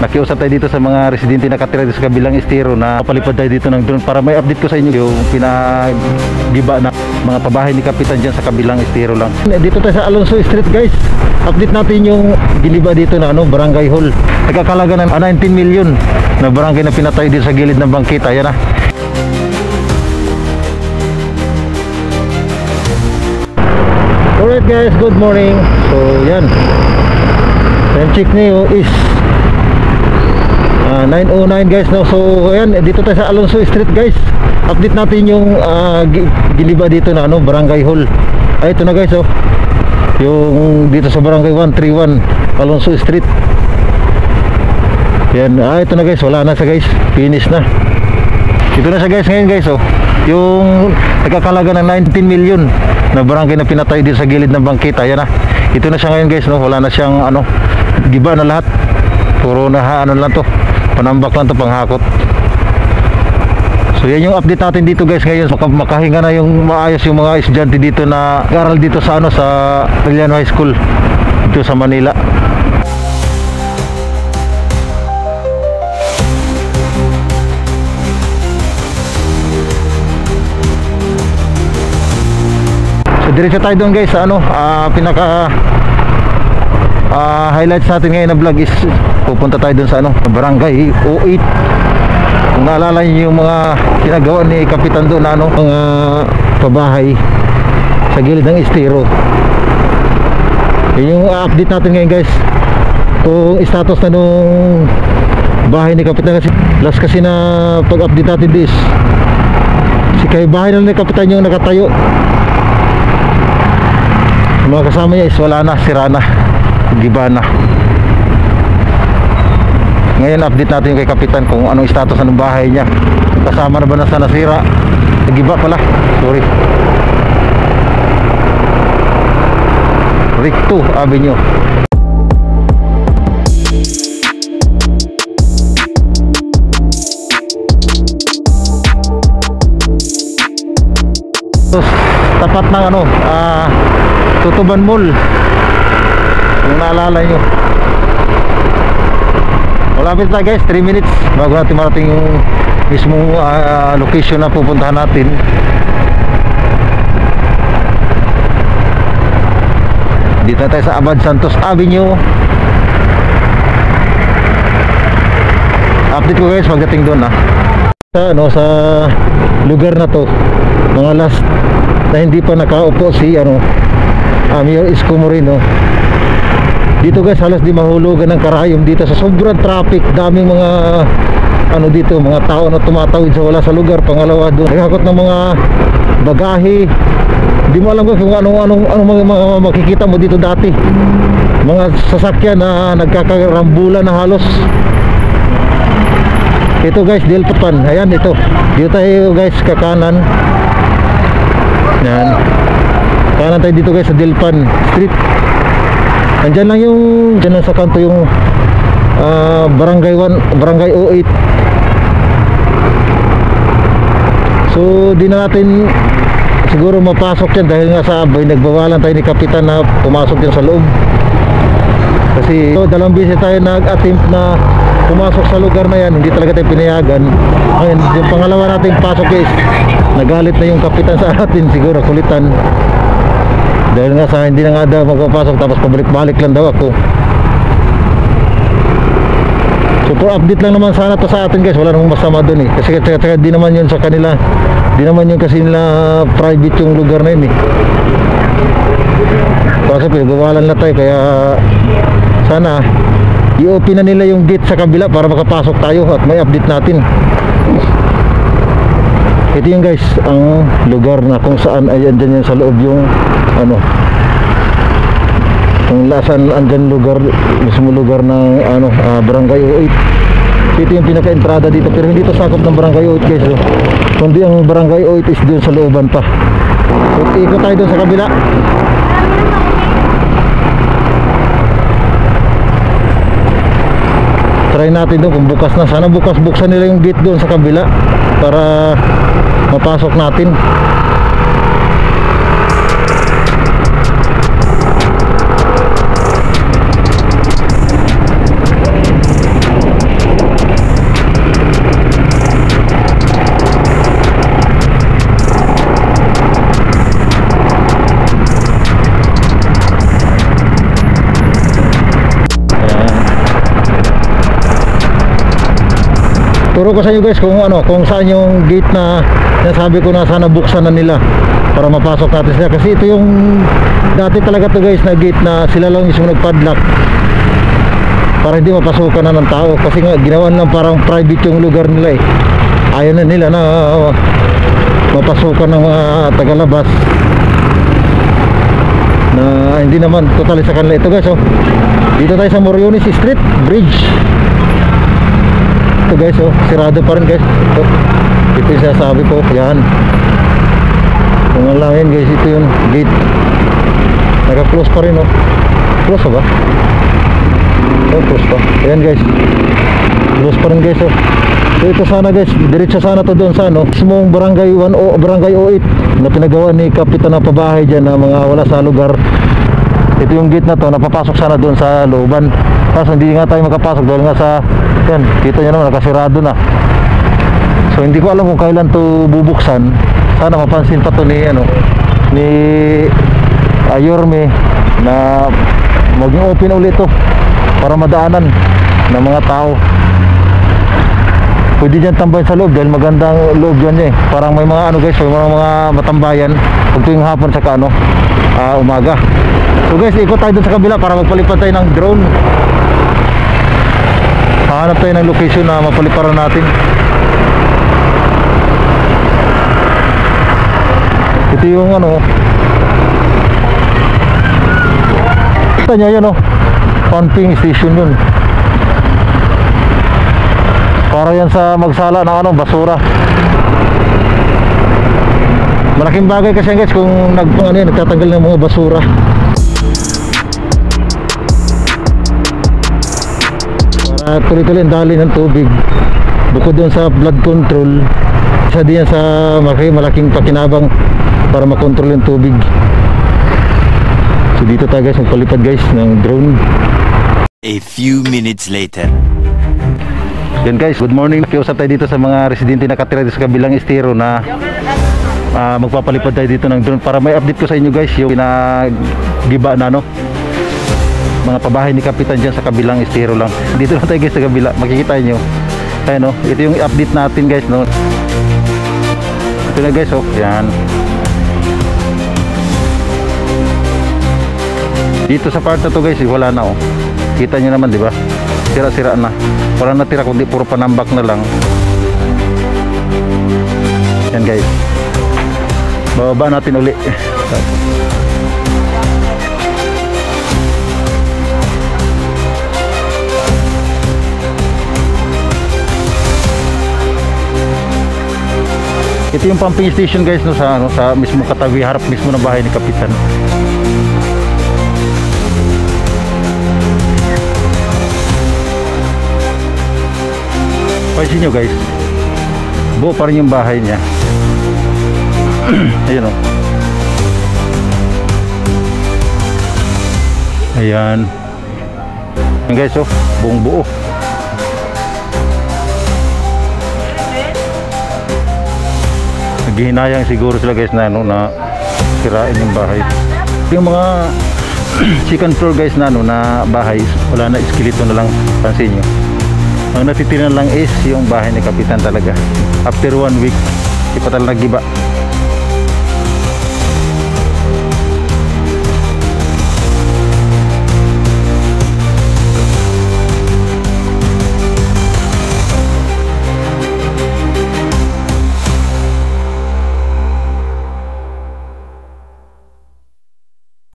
Nakiusap tayo dito sa mga residente na nakatira dito sa kabilang estero na palipad tayo dito ng drone para may update ko sa inyo yung pinagiba na mga pabahay ni Kapitan dyan sa kabilang estero lang. Dito tayo sa Alonso Street guys. Update natin yung giniba dito na barangay hall. Nagkakalaga ng 19 million na barangay na pinatay dito sa gilid ng bangkita. Ayan na. Alright guys, good morning. So yan, time check niyo is 9:09 guys no? So ayan, dito tayo sa Alonso Street guys. Update natin yung giniba dito na barangay hall. Ay ito na guys oh, yung dito sa barangay 131 Alonso Street. Yan, ito na guys, wala na siya guys, finish na. Ito na siya guys ngayon guys oh, yung nagkakalaga ng 19 million na barangay na pinatay dito sa gilid ng bangkita. Yan na, ito na siya ngayon guys no? Wala na siyang giba na lahat, puro na lang to, panambak lang to, panghakot. So yan yung update natin dito guys ngayon. Makahinga na yung maayos yung mga estudyante dito na nag-aral dito sa sa Arellano High School dito sa Manila. So diretso tayo doon guys sa pinaka highlights natin ngayon na vlog is pupunta tayo doon sa barangay 08. Kung naalala niyo yung mga ginagawa ni Kapitan doon na mga pabahay sa gilid ng estero. Yun yung update natin ngayon guys, kung status na nung bahay ni Kapitan. Kasi last kasi na pag-update natin this, kay bahay na ni Kapitan yung nakatayo, mga kasama niya is wala na, sira na, giba na. Ngayon update natin yung kay Kapitan kung anong status ng bahay niya, kasama na ba na sa nasira, giba pala, sorry, Ricto Avenue. Tapat ng Tutuban Mall, kung naalala nyo. Malapit na guys, 3 minutes bago natin marating yung mismong location na pupuntahan natin. Dito na tayo sa Abad Santos Avenue. Update ko guys pagdating doon sa lugar na to, mga last na hindi pa nakaupo si Mayor Isko Moreno. Dito guys halos di mahulugan ng karayom dito sa sobrang traffic. Daming mga dito, mga tao na tumatawid sa wala sa lugar. Pangalawa doon, nagkakot ng mga bagahe. Di mo alam kung anong mga makikita mo dito dati. Mga sasakyan na nagkakarambulan na halos. Ito guys, Dilpan. Ayan ito. Dito tayo guys, kakanan. Yan. Kanan tayo dito guys sa Dilpan Street. Andyan lang yung dyan lang sa kanto yung barangay 08. So di na natin siguro mapasok yan dahil nga sa abay nagbawalan tayo ni Kapitan na pumasok yan sa loob. Kasi dalawang beses tayo nag-attempt na pumasok sa lugar na yan, hindi talaga tayo pinayagan. Ngayon yung pangalawa natin pasok is nagalit na yung Kapitan sa atin, siguro kulitan. Dahil nga sa hindi na nga daw magpapasok, tapos pabalik-balik lang daw ako. So for update lang naman sana to sa atin guys, wala namang masama dun kasi di naman yun sa kanila, di naman yun kasi nila private yung lugar na yun kasi pinagawalan na tayo. Kaya sana i-open na nila yung gate sa kabila para makapasok tayo at may update natin. Ito yung guys ang lugar na kung saan ay andyan yan sa loob yung kung lasan andyan lugar, mismo lugar ng barangay 08. Ito yung pinaka-entrada dito, pero hindi ito sakop ng barangay 08 guys kundi ang barangay 08 is dun sa looban pa. So ikot tayo dun sa kabila. Try natin doon kung bukas na. Sana bukas buksan nila yung gate doon sa kabila para mapasok natin. Turo ko sa inyo guys kung ano, kung saan yung gate na nasabi ko na sana buksan na nila para mapasok natin sila. Kasi ito yung dati talaga to guys na gate na sila lang mismo nagpadlock para hindi mapasukan na ng tao. Kasi nga ginawa lang parang private yung lugar nila eh. Ayaw na nila na mapasukan ng mga tagalabas na hindi naman totally sa kanila. Ito guys, oh, dito tayo sa Moriones Street Bridge. Ito guys, oh, sirado pa rin guys. Ito yung sasabi ko, yan. Kung lang yan guys, ito yung gate. Naka-close pa rin, oh. Close ba? Oh, close pa. Ayan guys, close pa rin guys, oh. So ito sana guys, diretso sana to doon sa ano, mismong barangay 1 o barangay 08 na pinagawa ni kapitan ng pabahay dyan na mga wala sa lugar. Ito yung gate na to, napapasok sana doon sa looban. Kaso hindi nga tayo makapasok dahil nga sa, yan, kita nyo naman, nakasirado na. So hindi ko alam kung kailan to bubuksan. Sana mapansin pa to ni, ano, ni Ayorme na maging open ulit to para madaanan ng mga tao. Pwede dyan tambayan sa loob dahil magandang loob dyan eh. Parang may mga ano guys, may mga matambayan pag tuwing hapon saka ano, umaga. So guys, ikot tayo dun sa kabila para magpalipad tayo ng drone. Hahanap tayo ng location na mapaliparan natin. Ito yung ano, kita nyo yun, oh, pumping station yun. Para yan sa magsala ng ano, basura. Malaking bagay kasi guys kung nagtatanggal ng mga basura. Para tuloy-tuloy ang dali ng tubig. Bukod doon sa blood control, isa din yan sa malaking pakinabang para makontrol yung tubig. So dito tayo guys, magpalipad guys ng drone. A few minutes later. Yan guys, good morning. Nakiusap tayo dito sa mga residente na nakatira dito sa kabilang estero na magpapalipad tayo dito ng drone para may update ko sa inyo guys yung pinagiba na no, mga pabahay ni kapitan dyan sa kabilang estero lang. Dito lang tayo guys sa kabila, makikita nyo. Ayan, no, ito yung update natin guys, no. Ito na guys, oh, yan. Dito sa part na to guys, wala na, oh. Kita nyo naman, di ba? Sira-sira na. Wala natira kundi puro panambak na lang. Yan guys. Bababa natin uli. Ito yung pumping station guys, no, sa ano, sa mismo katabi, harap mismo ng bahay ni kapitan. Pansin nyo guys, buo pa rin yung bahay niya. Ayun, oh. Ayan. Ayan guys, oh, buong buo. Naghihinayang siguro sila guys na ano, na sirain yung bahay. Yung mga second floor guys na ano, na bahay, wala na, iskelito na lang. Pansin nyo, ang natitira lang is yung bahay ni kapitan talaga. After 1 week, di pa talaga nagiba.